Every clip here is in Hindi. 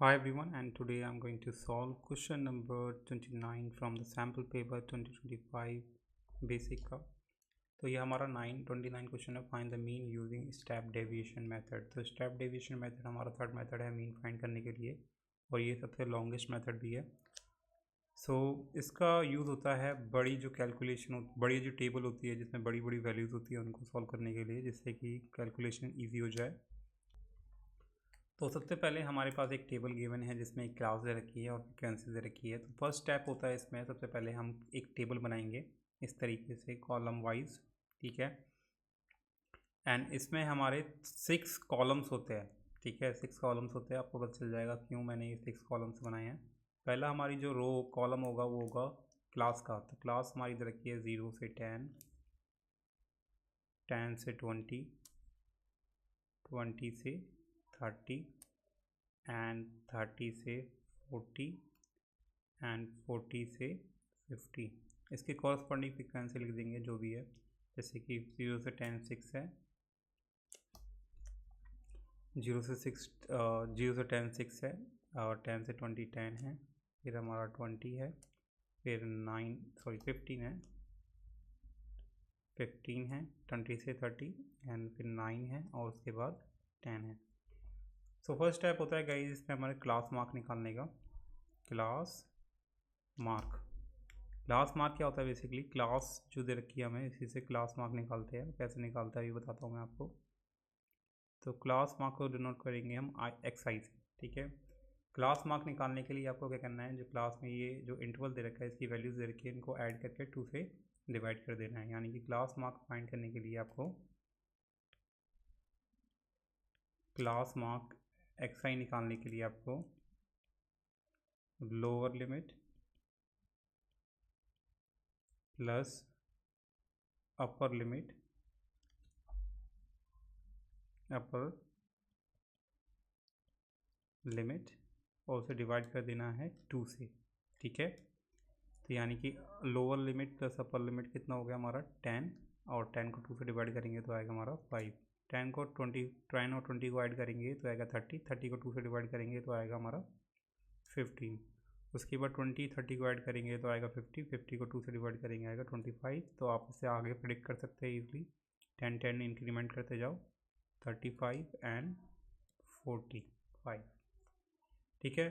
Hi everyone, and today I'm going to solve question number 29 from the sample paper 2025 basic का। तो ये हमारा 29 क्वेश्चन है। Find the mean using step deviation method. तो स्टेप डेविएशन मेथड हमारा थर्ड मेथड है मीन फाइंड करने के लिए, और ये सबसे लॉन्गेस्ट मेथड भी है। इसका यूज़ होता है बड़ी जो कैलकुलेशन बड़ी जो टेबल होती है जिसमें बड़ी बड़ी वैल्यूज़ होती है उनको सॉल्व करने के लिए, जिससे कि कैलकुलेशन ईजी हो जाए। तो सबसे पहले हमारे पास एक टेबल गिवन है जिसमें एक क्लास दे रखी है और फ्रीक्वेंसी दे रखी है। तो फर्स्ट स्टेप होता है इसमें, सबसे पहले हम एक टेबल बनाएंगे इस तरीके से कॉलम वाइज, ठीक है। एंड इसमें हमारे 6 कॉलम्स होते हैं, ठीक है। 6 कॉलम्स होते हैं, आपको पता चल जाएगा क्यों मैंने ये 6 कॉलम्स बनाए हैं। पहला हमारी जो रो कॉलम होगा वो होगा क्लास का। तो क्लास हमारी दे रखी है 0 से 10, 10 से 20, 20 से 30 एंड 30 से 40 एंड 40 से 50। इसके कॉरस्पॉन्डिंग फ्रीक्वेंसी लिख देंगे जो भी है, जैसे कि 0 से 10 6 है, 0 से 10 6 है, और 10 से 20 10 है, फिर हमारा 20 है, फिर 15 है, 15 है, 20 से 30 एंड फिर 9 है, और उसके बाद 10 है। फर्स्ट स्टेप होता है गाइस इसमें हमारे क्लास मार्क निकालने का। क्लास मार्क क्या होता है? बेसिकली क्लास जो दे रखी है हमें, इसी से क्लास मार्क निकालते हैं। कैसे निकालता है ये बताता हूँ मैं आपको। तो क्लास मार्क को डिनोट करेंगे हम XI से, ठीक है। क्लास मार्क निकालने के लिए आपको क्या करना है, जो क्लास में ये जो इंटरवल दे रखा है इसकी वैल्यूज़ दे रखी है, इनको ऐड करके 2 से डिवाइड कर देना है। यानी कि क्लास मार्क फाइंड करने के लिए आपको क्लास मार्क XI निकालने के लिए आपको lower limit plus upper limit और उसे डिवाइड कर देना है 2 से, ठीक है। तो यानी कि lower limit plus upper limit कितना हो गया हमारा 10, और 10 को 2 से डिवाइड करेंगे तो आएगा हमारा 5। 10 और 20 को ऐड करेंगे तो आएगा 30, 30 को 2 से डिवाइड करेंगे तो आएगा हमारा 15। उसके बाद 20 30 को ऐड करेंगे तो आएगा 50, 50 को 2 से डिवाइड करेंगे आएगा 25। तो आप इससे आगे प्रिडिक्ट कर सकते हैं ईजिली। 10 10 इंक्रीमेंट करते जाओ, 35 एंड 45, ठीक है।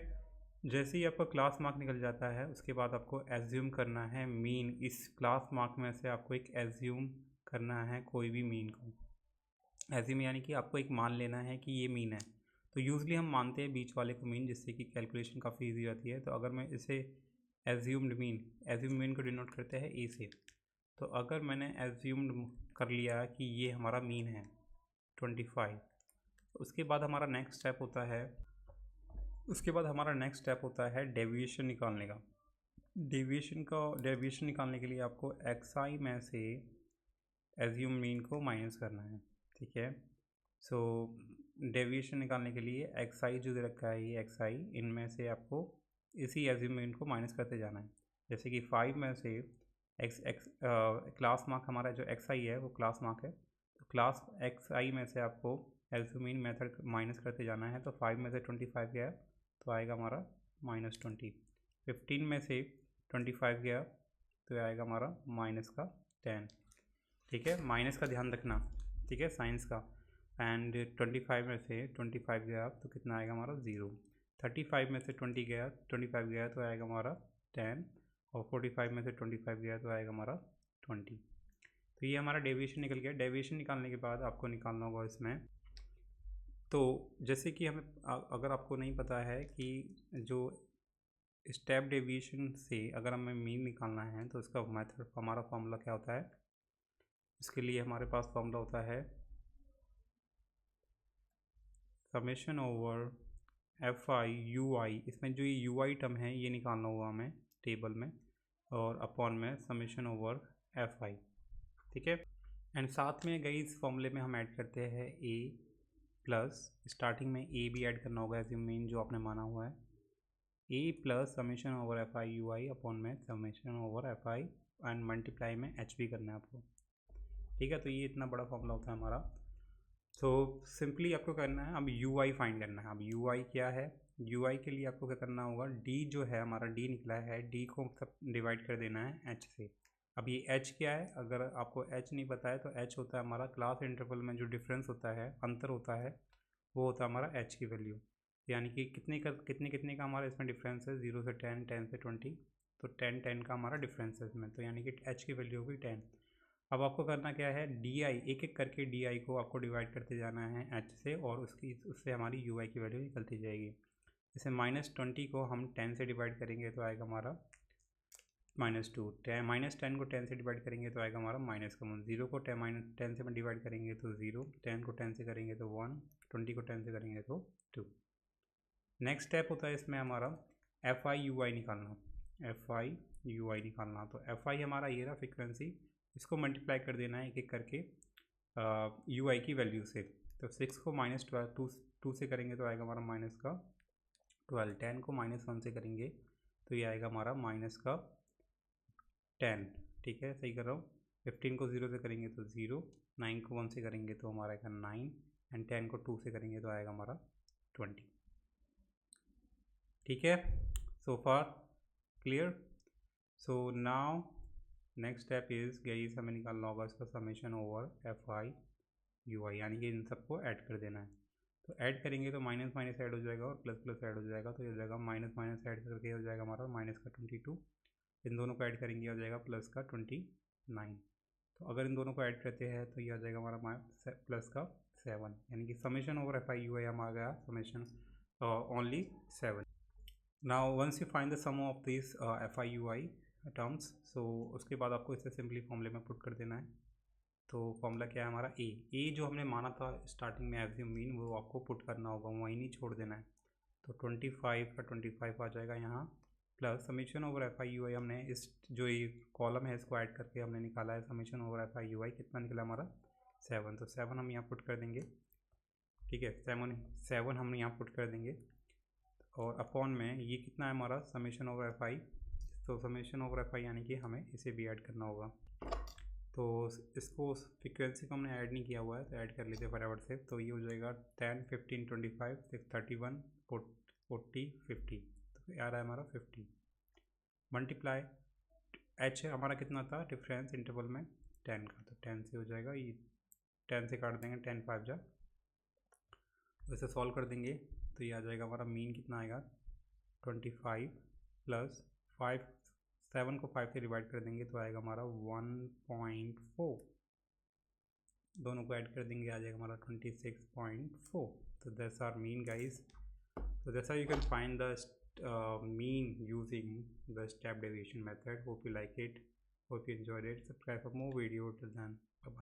जैसे ही आपका क्लास मार्क निकल जाता है उसके बाद आपको एज्यूम करना है मीन। इस क्लास मार्क में से आपको एक एज्यूम करना है कोई भी मीन को। एज्यूम यानी कि आपको एक मान लेना है कि ये मीन है। तो यूजली हम मानते हैं बीच वाले को मीन, जिससे कि कैलकुलेशन काफ़ी ईजी रहती है। तो अगर मैं इसे एज्यूम्ड मीन को डिनोट करते हैं ए से। तो अगर मैंने एज्यूम्ड कर लिया कि ये हमारा मीन है 25, उसके बाद हमारा नेक्स्ट स्टेप होता है डेविएशन निकालने का। डेविएशन निकालने के लिए आपको XI में से एज्यूम मीन को माइनस करना है, ठीक है। डेविएशन निकालने के लिए XI जो दे रखा है ये XI, इनमें से आपको इसी एज्यूम मीन को माइनस करते जाना है। जैसे कि 5 में से क्लास मार्क हमारा जो XI है वो क्लास मार्क है, तो क्लास XI में से आपको एज्यूम मीन मेथड माइनस करते जाना है। तो 5 में से 25 गया तो आएगा हमारा -20। 15 में से 25 गया तो आएगा हमारा -10, ठीक है। माइनस का ध्यान रखना, ठीक है, साइंस का। एंड 25 में से 25 गया तो कितना आएगा हमारा 0। 35 में से 25 गया तो आएगा हमारा 10, और 45 में से 25 गया तो आएगा हमारा 20। तो ये हमारा डेविएशन निकल गया। डेविएशन निकालने के बाद आपको निकालना होगा इसमें, तो जैसे कि हमें अगर आपको नहीं पता है कि जो स्टेप डेविएशन से अगर हमें मीन निकालना है तो इसका मेथड हमारा फॉर्मूला क्या होता है, इसके लिए हमारे पास फॉर्मूला होता है समेशन ओवर FI UI। इसमें जो ये UI टर्म है ये निकालना होगा हमें टेबल में, और अपॉन में समेशन ओवर FI, ठीक है। एंड साथ में गई इस फॉर्मूले में हम ऐड करते हैं A प्लस, स्टार्टिंग में A भी ऐड करना होगा एज मीन जो आपने माना हुआ है, A plus summation over FI UI upon में summation over FI and multiply में H भी करना है आपको, ठीक है। तो ये इतना बड़ा फॉर्मूला होता है हमारा। तो सिंपली आपको करना है अब UI फाइंड करना है। अब UI क्या है, UI के लिए आपको क्या करना होगा, D जो है हमारा D निकला है, D को सब डिवाइड कर देना है H से। अब ये H क्या है, अगर आपको H नहीं पता है तो H होता है हमारा क्लास इंटरवल में जो डिफरेंस होता है, अंतर होता है, वो होता है हमारा H की वैल्यू। यानी कि कितने का हमारा इसमें डिफरेंस है, 0 से 10, 10 से 20, तो 10 का हमारा डिफरेंस है इसमें, तो यानी कि H की वैल्यू होगी 10। अब आपको करना क्या है, DI एक एक करके DI को आपको डिवाइड करते जाना है H से, और उससे हमारी UI की वैल्यू निकलती जाएगी। जैसे -20 को हम 10 से डिवाइड करेंगे तो आएगा हमारा -2, -10 को 10 से डिवाइड करेंगे तो आएगा हमारा -1, 0 को 10 से डिवाइड करेंगे तो 0, 10 को 10 से करेंगे तो 1, 20 को 10 से करेंगे तो 2। नेक्स्ट स्टेप होता है इसमें हमारा FI/UI निकालना, FI/UI निकालना। तो FI हमारा ये रहा फ्रीक्वेंसी, इसको मल्टीप्लाई कर देना है एक एक करके UI की वैल्यू से। तो 6 को -2 से करेंगे तो आएगा हमारा -12, 10 को -1 से करेंगे तो ये आएगा हमारा -10, ठीक है, सही कर रहा हूँ। 15 को 0 से करेंगे तो 0, 9 को 1 से करेंगे तो हमारा आएगा 9, एंड 10 को 2 से करेंगे तो आएगा हमारा 20। ठीक है, so far clear. So now next step is guys, हमें निकालना होगा इसका समेशन ओवर FI/UI, यानी कि इन सबको ऐड कर देना है। तो ऐड करेंगे तो माइनस माइनस ऐड हो जाएगा और प्लस प्लस ऐड हो जाएगा, तो ये हो जाएगा माइनस माइनस ऐड करके हो जाएगा हमारा माइनस का 22, इन दोनों को ऐड करेंगे हो जाएगा प्लस का 29। तो अगर इन दोनों को ऐड करते हैं तो ये आ जाएगा हमारा प्लस का 7, यानी कि समेशन ओवर FI/UI हम आ गया summation only 7। Now once you find the sum of this FI/UI terms, so उसके बाद आपको इसे सिंपली फॉर्मूले में पुट कर देना है। तो फॉर्मूला क्या है हमारा, ए जो हमने माना था स्टार्टिंग में एज मीन, वो आपको पुट करना होगा, वहीं नहीं छोड़ देना है। तो 25 का 25 आ जाएगा यहाँ, प्लस समेशन ओवर FI/UI हमने इस जो ये कॉलम है इसको ऐड करके हमने निकाला है समेशन ओवर FI/UI, कितना निकला हमारा 7, तो 7 हम यहाँ पुट कर देंगे, ठीक है, 7 हम यहाँ पुट कर देंगे, और अपॉन में ये कितना है हमारा समेशन ओवर FI, तो समेशन ओवर FI यानी कि हमें इसे भी ऐड करना होगा। तो इसको फ्रीक्वेंसी को हमने ऐड नहीं किया हुआ है तो ऐड कर लेते हैं फटाफट से। तो ये हो जाएगा 10, 15, 25, 31, 40, 50, तो आ रहा है हमारा 50 मल्टीप्लाई H हमारा कितना था डिफरेंस इंटरवल में 10 का, तो 10 से हो जाएगा, ये 10 से काट देंगे, 10 5 जा, वैसे सॉल्व कर देंगे तो ये आ जाएगा हमारा मीन कितना आएगा 25 प्लस 5, 7 को 5 से डिवाइड कर देंगे तो आएगा हमारा 1.4, दोनों को ऐड कर देंगे आ जाएगा हमारा 26.4। तो that's our mean guys. So that's how you can find the mean using the step deviation method. Hope you like it. Hope you enjoyed it. Subscribe for more videos. Till then, bye bye.